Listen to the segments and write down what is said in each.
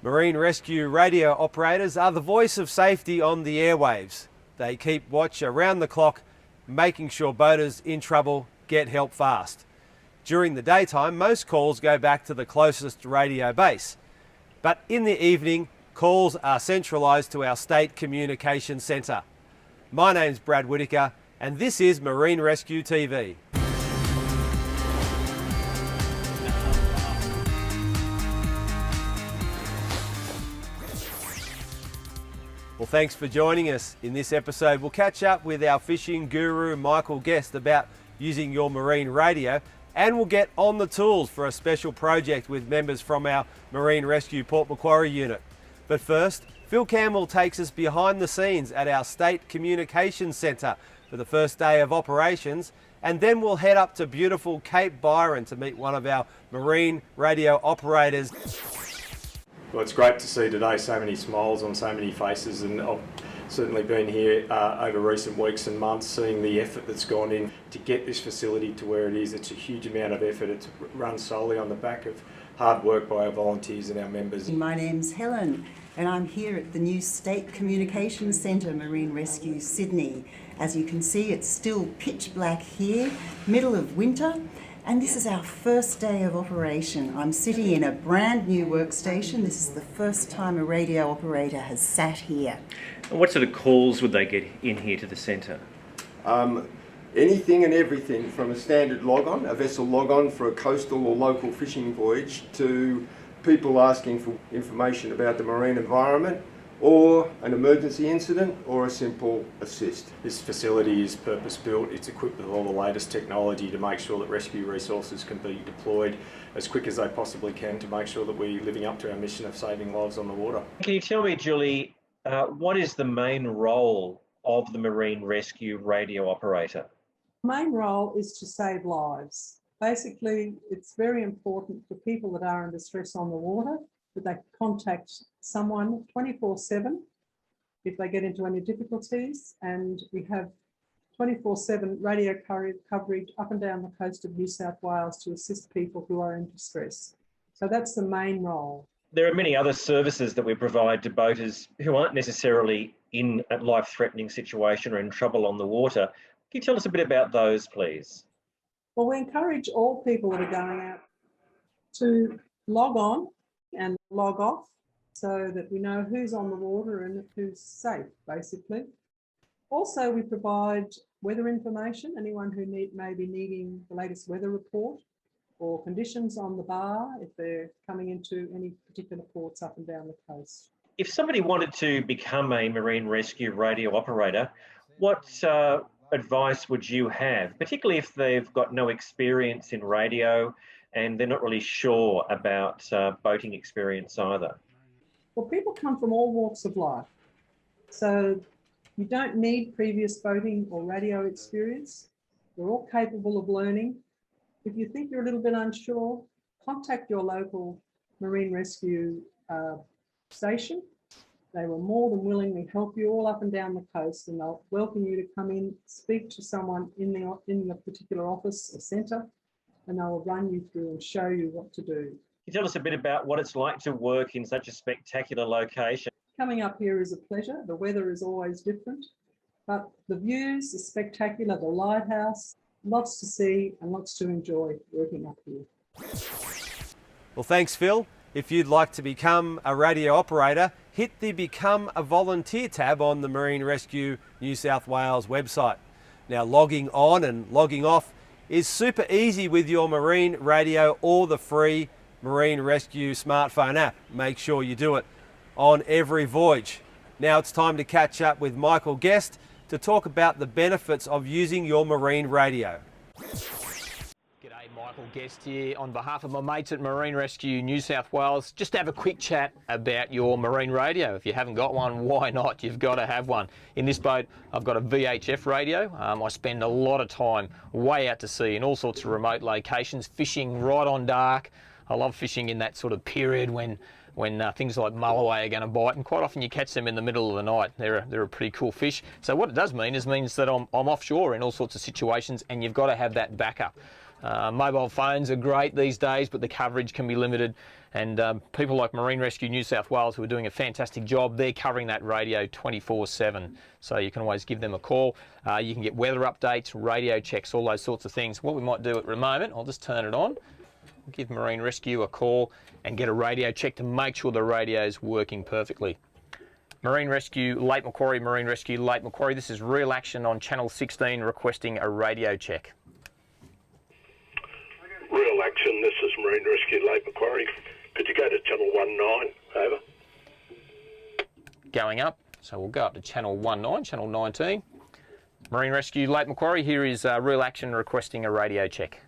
Marine rescue radio operators are the voice of safety on the airwaves. They keep watch around the clock, making sure boaters in trouble get help fast. During the daytime, most calls go back to the closest radio base. But in the evening, calls are centralised to our State Communications Centre. My name's Brad Whitaker, and this is Marine Rescue TV. Well, thanks for joining us. In this episode, we'll catch up with our fishing guru, Michael Guest, about using your marine radio, and we'll get on the tools for a special project with members from our Marine Rescue Port Macquarie unit. But first, Phil Campbell takes us behind the scenes at our State Communications Centre for the first day of operations, and then we'll head up to beautiful Cape Byron to meet one of our marine radio operators. Well, it's great to see today so many smiles on so many faces, and I've certainly been here over recent weeks and months seeing the effort that's gone in to get this facility to where it is. It's a huge amount of effort. It's run solely on the back of hard work by our volunteers and our members. My name's Helen, and I'm here at the new State Communications Centre, Marine Rescue Sydney. As you can see, it's still pitch black here, middle of winter, and this is our first day of operation. I'm sitting in a brand new workstation. This is the first time a radio operator has sat here. And what sort of calls would they get in here to the centre? Anything and everything from a standard log-on, a vessel log-on for a coastal or local fishing voyage, to people asking for information about the marine environment, or an emergency incident, or a simple assist. This facility is purpose-built. It's equipped with all the latest technology to make sure that rescue resources can be deployed as quick as they possibly can to make sure that we're living up to our mission of saving lives on the water. Can you tell me, Julie, what is the main role of the marine rescue radio operator? Main role is to save lives. Basically, it's very important for people that are in distress on the water that they contact someone 24/7 if they get into any difficulties, and we have 24/7 radio coverage up and down the coast of New South Wales to assist people who are in distress. So that's the main role. There are many other services that we provide to boaters who aren't necessarily in a life-threatening situation or in trouble on the water. Can you tell us a bit about those, please? Well, we encourage all people that are going out to log on and log off so that we know who's on the water and who's safe, basically. Also, we provide weather information, anyone who may be needing the latest weather report or conditions on the bar if they're coming into any particular ports up and down the coast. If somebody wanted to become a marine rescue radio operator, what advice would you have, particularly if they've got no experience in radio and they're not really sure about boating experience either? Well, people come from all walks of life. So you don't need previous boating or radio experience. We're all capable of learning. If you think you're a little bit unsure, contact your local marine rescue station. They will more than willingly help you all up and down the coast, and they'll welcome you to come in, speak to someone in the particular office or centre, and they will run you through and show you what to do. Can you tell us a bit about what it's like to work in such a spectacular location? Coming up here is a pleasure. The weather is always different, but the views are spectacular. The lighthouse, lots to see and lots to enjoy working up here. Well, thanks, Phil. If you'd like to become a radio operator, hit the Become a Volunteer tab on the Marine Rescue New South Wales website. Now, logging on and logging off is super easy with your marine radio or the free Marine Rescue smartphone app. Make sure you do it on every voyage. Now it's time to catch up with Michael Guest to talk about the benefits of using your marine radio. G'day, Michael Guest here on behalf of my mates at Marine Rescue New South Wales. Just to have a quick chat about your marine radio. If you haven't got one, why not? You've got to have one. In this boat, I've got a VHF radio. I spend a lot of time way out to sea in all sorts of remote locations, fishing right on dark. I love fishing in that sort of period when things like mulloway are going to bite, and quite often you catch them in the middle of the night. They're a pretty cool fish. So what it does mean is means that I'm offshore in all sorts of situations, and you've got to have that backup. Mobile phones are great these days, but the coverage can be limited. And people like Marine Rescue New South Wales, who are doing a fantastic job, they're covering that radio 24/7. So you can always give them a call. You can get weather updates, radio checks, all those sorts of things. What we might do at the moment, I'll just turn it on, give Marine Rescue a call and get a radio check to make sure the radio is working perfectly. Marine Rescue Lake Macquarie, Marine Rescue Lake Macquarie. This is Real Action on Channel 16 requesting a radio check. Real Action, this is Marine Rescue Lake Macquarie. Could you go to channel 19, over? Going up, so we'll go up to channel 19, channel 19. Marine Rescue Lake Macquarie, here is Real Action requesting a radio check.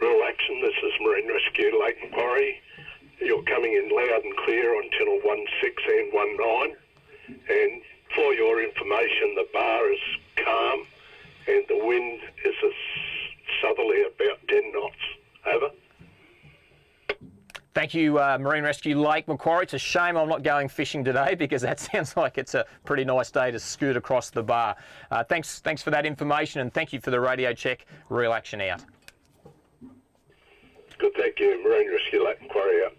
Real Action, this is Marine Rescue Lake Macquarie. You're coming in loud and clear on channel 16 and 19. And for your information, the bar is calm and the wind is a southerly about 10 knots. Over. Thank you, Marine Rescue Lake Macquarie. It's a shame I'm not going fishing today because that sounds like it's a pretty nice day to scoot across the bar. Thanks for that information, and thank you for the radio check. Real Action out. Good, thank you. Marine Rescue Lake Macquarie out.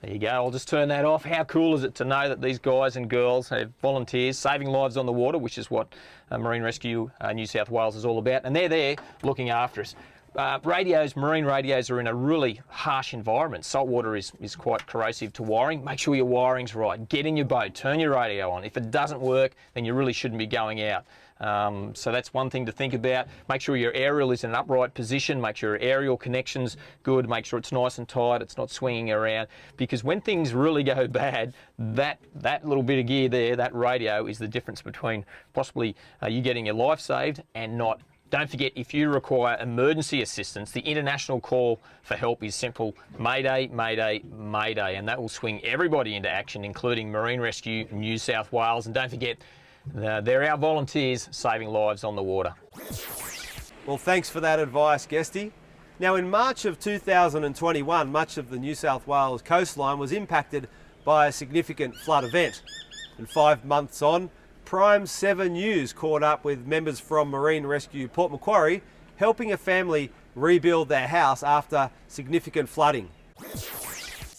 There you go. I'll just turn that off. How cool is it to know that these guys and girls have volunteers saving lives on the water, which is what Marine Rescue New South Wales is all about, and they're there looking after us. Marine radios are in a really harsh environment. Saltwater is quite corrosive to wiring. Make sure your wiring's right. Get in your boat, turn your radio on. If it doesn't work, then you really shouldn't be going out. So that's one thing to think about. Make sure your aerial is in an upright position. Make sure your aerial connection's good. Make sure it's nice and tight. It's not swinging around. Because when things really go bad, that little bit of gear there, that radio, is the difference between possibly you getting your life saved and not. Don't forget, if you require emergency assistance, the international call for help is simple: Mayday, Mayday, Mayday, and that will swing everybody into action, including Marine Rescue New South Wales. And don't forget, they're our volunteers saving lives on the water. Well, thanks for that advice, Guesty. Now, in March of 2021, much of the New South Wales coastline was impacted by a significant flood event. And 5 months on, Prime 7 News caught up with members from Marine Rescue Port Macquarie, helping a family rebuild their house after significant flooding.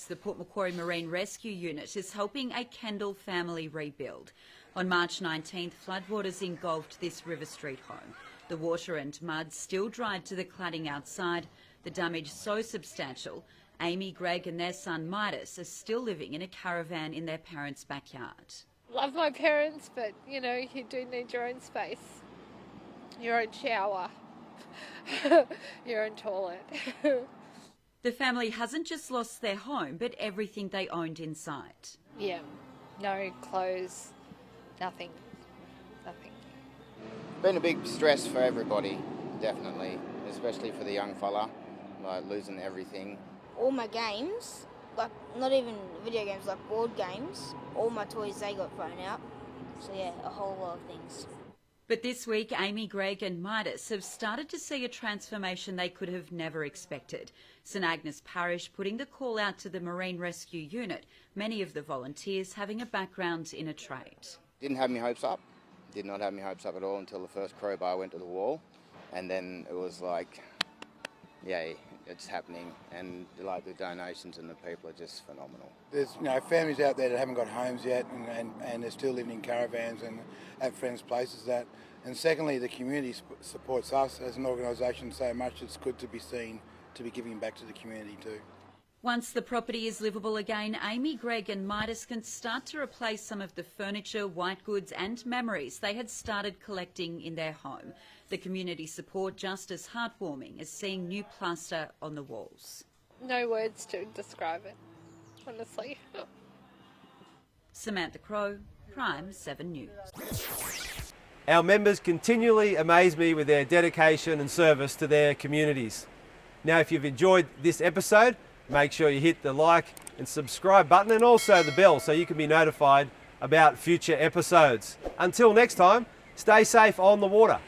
The Port Macquarie Marine Rescue Unit is helping a Kendall family rebuild. On March 19th, floodwaters engulfed this River Street home. The water and mud still dried to the cladding outside. The damage so substantial, Amy, Greg and their son Midas are still living in a caravan in their parents' backyard. Love my parents, but you know, you do need your own space, your own shower, your own toilet. The family hasn't just lost their home, but everything they owned inside. Yeah, no clothes, nothing. Been a big stress for everybody, definitely, especially for the young fella, like losing everything. All my games, like not even video games, like board games, all my toys, they got thrown out. So yeah, a whole lot of things. But this week, Amy, Greg and Midas have started to see a transformation they could have never expected. St Agnes Parish putting the call out to the Marine Rescue Unit, many of the volunteers having a background in a trade. Didn't have my hopes up, did not have my hopes up at all until the first crowbar went to the wall, and then it was like, yay, it's happening, and like the donations and the people are just phenomenal. There's families out there that haven't got homes yet and they're still living in caravans and at friends' places. And secondly, the community supports us as an organisation so much. It's good to be seen to be giving back to the community too. Once the property is livable again, Amy, Greg and Midas can start to replace some of the furniture, white goods and memories they had started collecting in their home. The community support just as heartwarming as seeing new plaster on the walls. No words to describe it, honestly. Samantha Crowe, Prime 7 News. Our members continually amaze me with their dedication and service to their communities. Now, if you've enjoyed this episode, make sure you hit the like and subscribe button and also the bell so you can be notified about future episodes. Until next time, stay safe on the water.